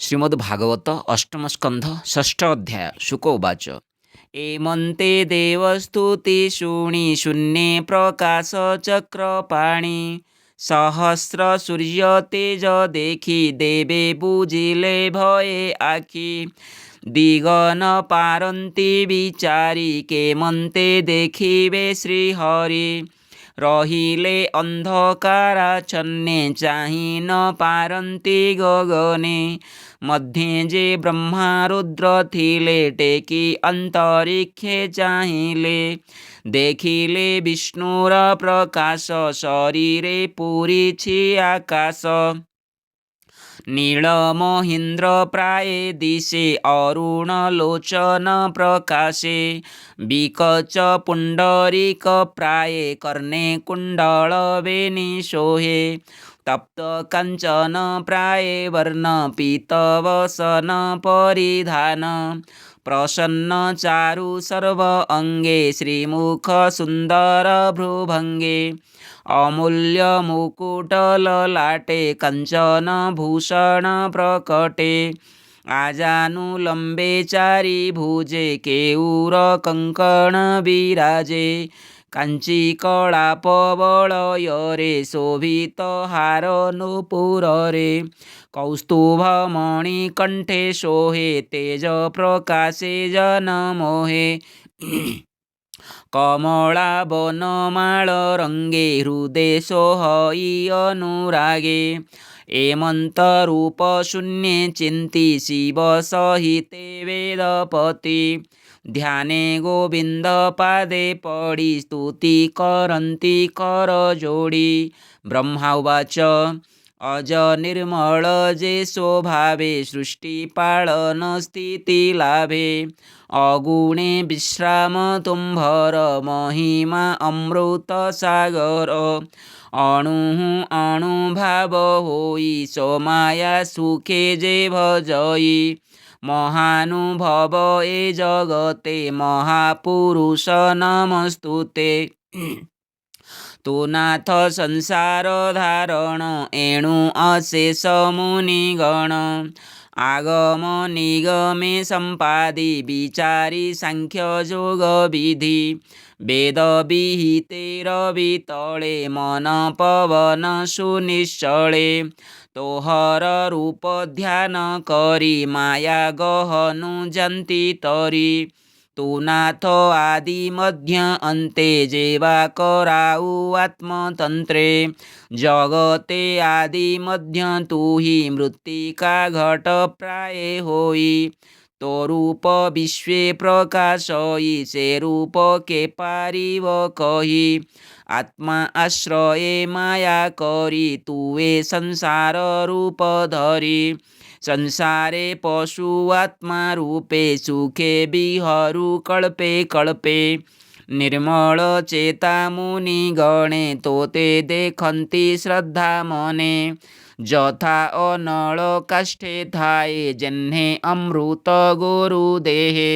श्रीमद्भागवत अष्टम स्कंध षष्ठ अध्याय शुक उवाच एमन्ते देवस्तुति शूणि शून्ये प्रकाश चक्रपाणि सहस्र सूर्य तेज देखि देवे बुझिले भये आखि दिगन पारन्ति विचारी केमन्ते देखिबे श्रीहरि रहिले अंधकाराच्छन्ने चाहि न पारन्ति गगने मध्ये जे ब्रह्मा रुद्र थिले टेकी अंतरिक्षे चाहिले देखिले विष्णुर प्रकाश शरीरे पूरिछि आकाश नील महीन्द्र प्राये दिशे अरुण लोचन प्रकाशे विकच पुंडरीक प्राये कर्णे कुंडल वेणी शोहे तप्त कांचन प्राये वर्ण पीतवसन परिधान प्रसन्न चारु सर्व अंगे श्रीमुख सुंदर भ्रुभंगे अमूल्य मुकुट ललाटे कंचन भूषण प्रकटे आजानुलंबे चारि भुजे केयूर कंकण विराजे कांची कलाप वलୟରେ शोभित हार नूपुरे कौस्तुभ मणिकंठे शोहे तेज प्रकाशे जनमोहे कमला बनमाल रंगे हृदय सोहई अनुरागे एमंत रूप शून्ये चिंती शिव सहिते वेदपति ध्याने गोविंद पादे पड़ी स्तुति करन्ति कर जोड़ी ब्रह्मा उवाच अज निर्मल जे स्वभावे सृष्टि पालन स्थिति लाभे अगुणे विश्राम तुम्भर महिमा अमृत सागर अणु अणुभाव होई सोमाया सुखे जे भजई महानुभव ए जगते महापुरुष नमस्तुते तु नाथ संसार धारण एणु अशेष मुनिगण आगम निगमे संपादि विचारी सांख्य जोग विधि वेद विहिते रवि तले मन पवन सुनिश्चले तोहर रूप ध्यान करी माया गहनु जंती तरी तु नाथ आदि मध्य अन्ते जेवा कराऊ आत्मतंत्रे जगते आदि मध्य तू ही मृत्तिका घट प्राये होई तो रूप विश्वे प्रकाशई से रूप के पारिव कही आत्मा आश्रये माया करी तुवे संसार रूप धरी संसारे पशु आत्मा रूपे सुखे बिहरू कल्पे कल्पे निर्मल चेता मुनि गणे तोते देखन्ति श्रद्धा मने जथा अनल काष्ठे थाए जह्ने अमृत गोरु देहे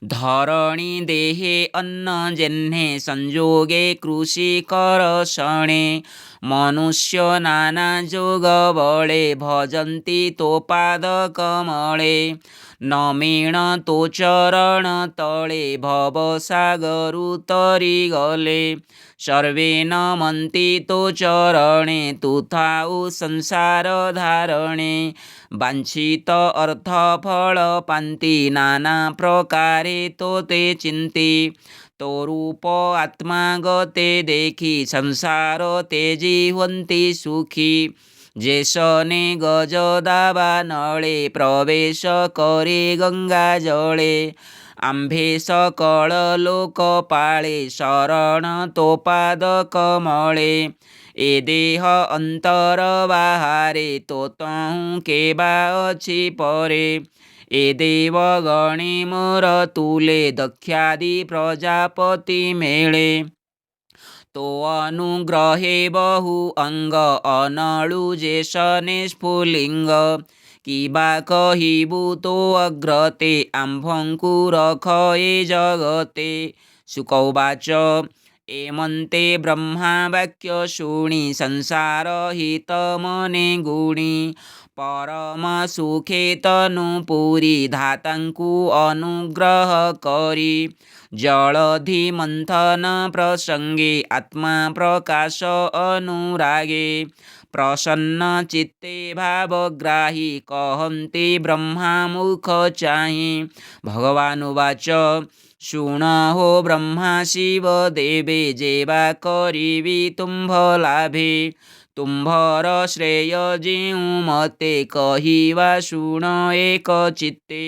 धरणी देहे अन्न जह्ने संजोगे कृषि करषणे मनुष्य नाना जोग बळे भजन्ति तो पाद कमळे नमीण तो चरण तळे भवसागरु तरी गले सर्वे नमन्ति तो चरणे तु थाउ संसार धारणे वांछित अर्थ फल पान्ति नाना प्रकारे तो ते चिंती तो रूप आत्मा गते देखी संसार तेजी हुंती सुखी जेसने गज दावा नळे प्रवेश करे गंगा जळे आंभे सकळ लोकपाळे शरण तो पाद कमळे ए देह अंतर बाहारे तो तहु केबा अछि परे ए देव गणे मोर तुले दक्षादि प्रजापति मेळे तो अनुग्रहे बहु अंग अनळु जेसने स्फुलिंग किबा कहिबु तो अग्रते आम्भंकु रख ए जगते शुक उवाच एमन्ते ब्रह्मा वाक्य शूणि संसार हित मने गुणी परम सुखे तनु पुरी धाताଙ୍କୁ अनुग्रह करी जलधि मंथन प्रसंगे आत्मा प्रकाश अनुरागे प्रसन्न चित्ते भावग्राही कहन्ति ब्रह्मा मुख चाहि भगवान उवाच शुण हो ब्रह्मा शिव देवे जेवा करिबि तुम्भ लाभे तुम्भर श्रेय जेउ मते कहिवा शुण एक चित्ते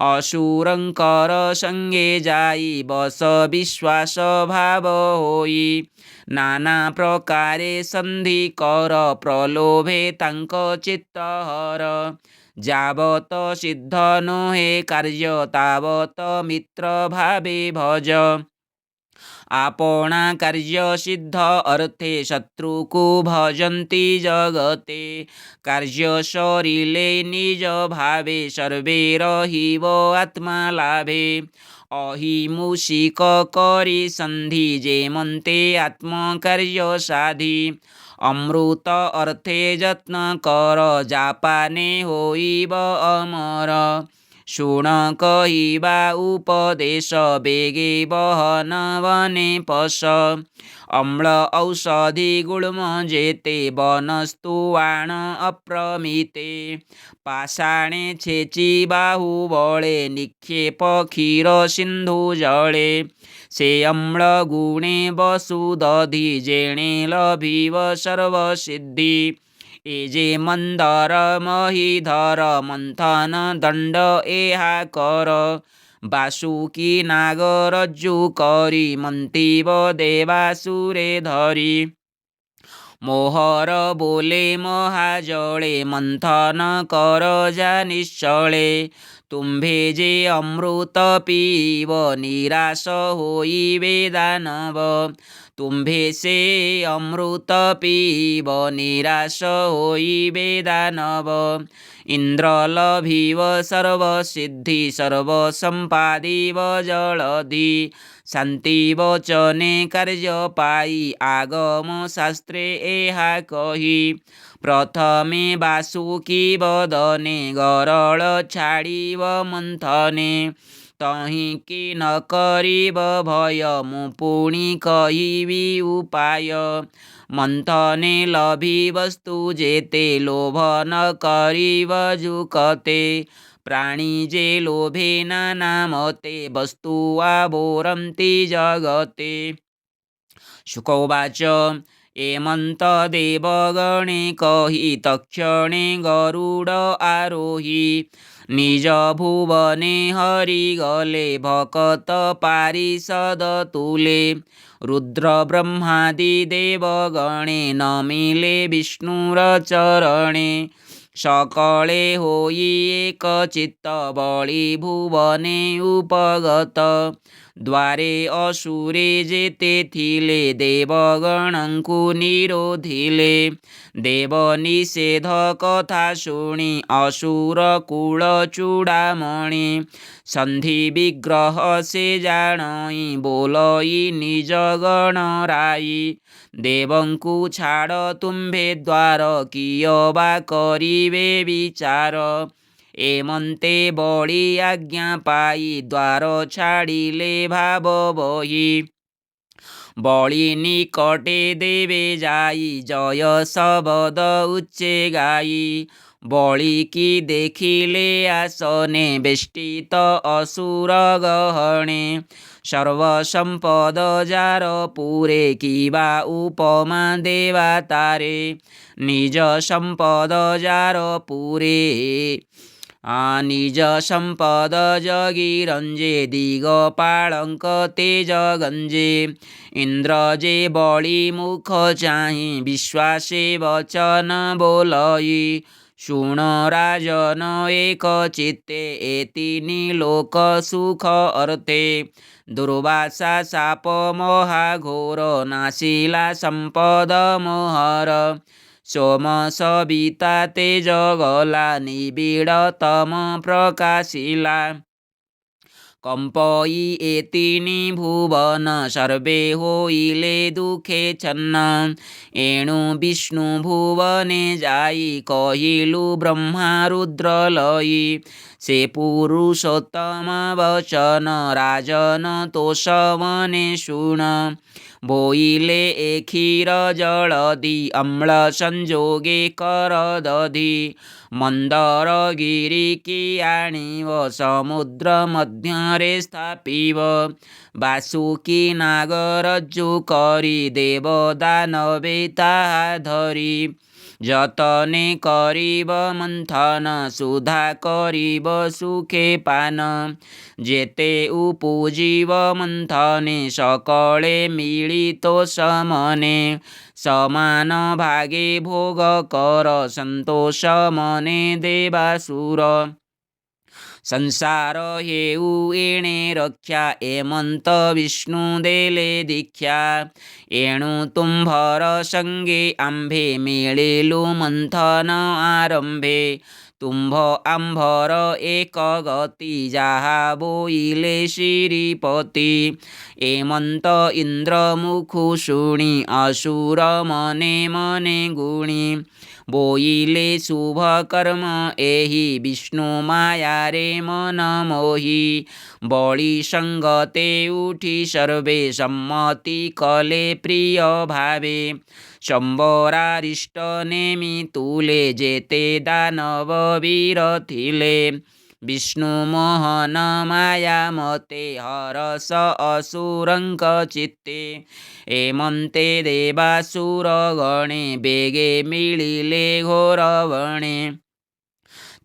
असुरंकर संगे जाई बस विश्वास भाव होई नाना प्रकारे संधि कर प्रलोभे तांक चित्त हर जावत सिद्ध नोहे कार्य तावत मित्र भावे भज आपणा कार्य सिद्ध अर्थे शत्रु को भजन्ति जगते कार्य सरिले निज भावे सर्वे रहिव आत्मा लाभे अहिमुषिक करी संधि जेमन्ते आत्मकार्य साधि अमृत अर्थे यत्न कर जापाने होइब अमर शुण कहिबा उपदेश बेगे बहन वने पश अम्ल औषधि गुल्म जेते वनस्तुवाण अप्रमिते पाषाणे छेची बाहुबले निक्षेप क्षीर सिंधु जले से अम्ल गुणे वसुदधि जेणे लभिव सर्वसिद्धि एजे मंदर महीधर मंथन दंड एहा कर बासुकी नागरज्जु करी मंतीव देवासुरे धरी मोहर बोले महाजले मंथन कर जा निश्चले तुम्भे जे अमृत पीव निराश होइबे दानव तुम्भे से अमृत पीव निराश होइबे दानव इंद्र लभिव सर्वसिद्धि सर्वसंपादिव जलधि शांति वचने कार्य पाई आगम शास्त्रे एहा कही प्रथमे वासुकी वदने गरल छाड़िव मंथने तहि कि न करिब भय मु पुणी कहिबि उपाय मंथने लभि वस्तु जेते लोभ न करिब जुकते प्राणी जे लोभे नानामते वस्तु आभोरन्ति जगते शुकोवाच एमंत देवगणे कहि तक्षणे गरुड आरोही निज भुवने हरि गले भकत पारिषद तुले रुद्र ब्रह्मादि देवगणे नमिले विष्णुर चरणे सकले होई एक चित्त बळी भुवने उपगत द्वारे असुरे जेते थिले देवगणଙ୍କୁ निरोधिले देव निषेध कथा शुणी असुर कुल चूड़ामणि संधि विग्रह से जाणई बोलई निज गण राई देवଙ୍କୁ छाड़ तुम्भे द्वार किय बा करिबे विचार एमंते बड़ी आज्ञा पाई द्वार छाड़िले भाव बही बड़ी निकटे देवे जाई जय शबद उच्चे गाई बड़ी की देखिले आसने बेष्टित असुर गहणे सर्वसंपद जार पुरे किबा उपमा देवा तारे निज संपद जार पुरे निज संपद जगिरंजे दिगपालंक तेज गंजे इंद्र जे बड़ी मुख चाहि विश्वासे वचन बोलई शुण राजन एक चित्ते एतिनि लोक सुख अर्थे दुर्वासा साप महाघोर नाशिला संपद मोहर सोम सविता तेज गला निबिड़ तम प्रकाशिला कंपई एतिनि भुवन सर्वे होइले दुखे छन्न। एणु विष्णु भुवने जाई कहिलु ब्रह्मा रुद्र लई। से पुरुषोत्तम वचन राजन तोषवने शुण। बोइले ए क्षीर जलधि अम्ल संजोगे कर दधि। मंदर गिरी की आणिव समुद्र मध्यरे स्थापिव। बासुकी नागरज्जु करी देव दानवे ताहा धरी। जतने करिब मंथन सुधा करिब सुखे पान। जेते उपुजिब मंथने सकले मिलितो समने। समान भागे भोग कर संतोष मने देवासुर। संसार हेउ एणे रक्षा एमंत विष्णु देले दीक्षा। एणु तुम्भर संगे आंभे मिळेलु मंथन आरंभे। तुम्भ आंभर एक गति जाहा बोइले श्रीपति। एमंत इंद्र मुखु शुणी असुर मने मने गुणी। बोइले शुभ कर्म एहि विष्णु माया रे मन मोहि। बळी संगते उठी सर्वे सम्मति कले प्रिय भावे। शंबरारिष्ट नेमि तुले जेते दानव वीर थिले। विष्णु मोहन माया मते हरस असुरंक चित्ते। एमंते देवासुर गणे बेगे मिलिले घोर वणे।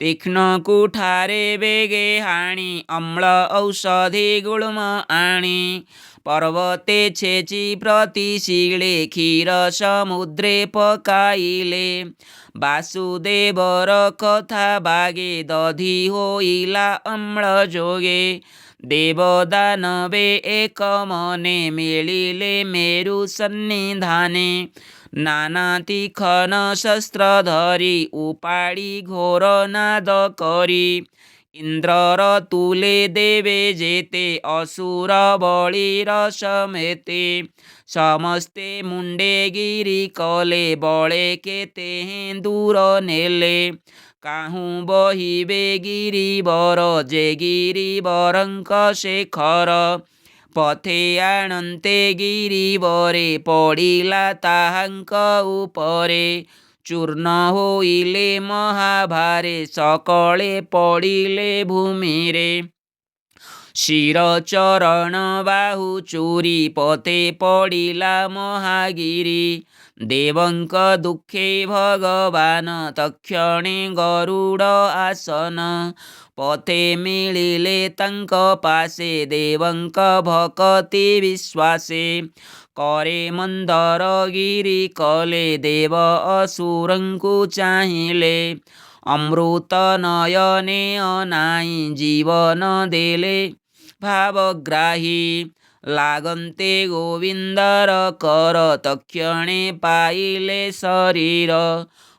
तीक्ष्ण कुठारे बेगे हाणी अम्ल औषधि गुळ्म आणी। पर्वते छेची प्रतिशीले क्षीर समुद्रे पकाइले। वासुदेवर कथा बागे दधि होइला अम्ल जोगे। देव दानवे एक मने मिलिले मेरु सन्निधाने। नाना तीखन शस्त्र धरी उपाड़ी घोर नाद करी। इंद्रर तुले देवे जेते असुर बळीर समेते। समस्ते मुंडे गिरी कले बळे केते दूर नेले। काहू बहिबे गिरिवर जे गिरिवरंक शेखर। पथे आणन्ते गिरिवरे पडिला ताहांक उपरे। चूर्ण होइले महाभारे सकळे पडिले भूमिरे। शिर चरण बाहु चूरी पथे पडिला महागिरी। देवंक दुखे भगवान तक्षणे गरुड आसन। पथे मिलिले तांक पासे देवंक भक्ति विश्वासे। करे मंदर गिरी कले देव असुरंकु चाहिले। अमृत नयने अनाई जीवन देले भावग्राही। लागन्ते गोविंदर कर तक्षणे पाइले शरीर।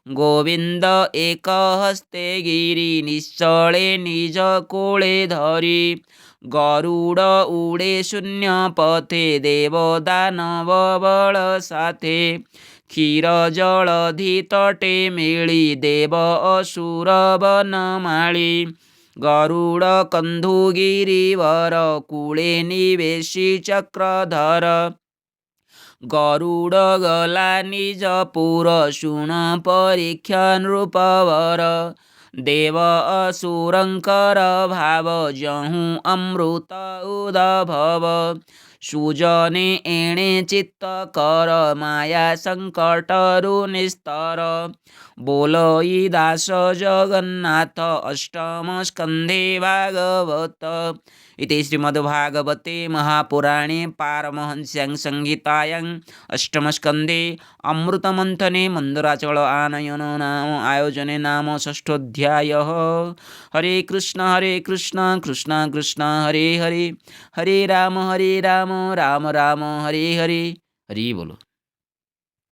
गोविंद एक हस्ते गिरी निश्चले निज कोळे धरी। गरुड उडे शून्य पथे देव दानव बळ साथे। क्षीर जलधि तटे मिली देव असुर बनमाळी। गरुड कंधु गिरिवर कूळे निवेशी चक्रधर। गरुड गला निज पुर शुण परीक्षा नृपवर। देव असुरंकर भाव जहु अमृत उदभव। सुजने एणे चित्त कर माया संकटरु निस्तर। बोलई दास जगन्नाथ अष्टम स्कंधे भागवत। इति श्रीमद्भागवते महापुराणे पारमहंस्यां संहितायां अष्टमस्कन्धे अमृतमंथने मंदराचल आनयन नाम आयोजने नाम षष्ठोऽध्यायः। हरे कृष्ण कृष्ण कृष्ण हरे हरे। हरे राम राम राम हरे हरे। हरि बोलो।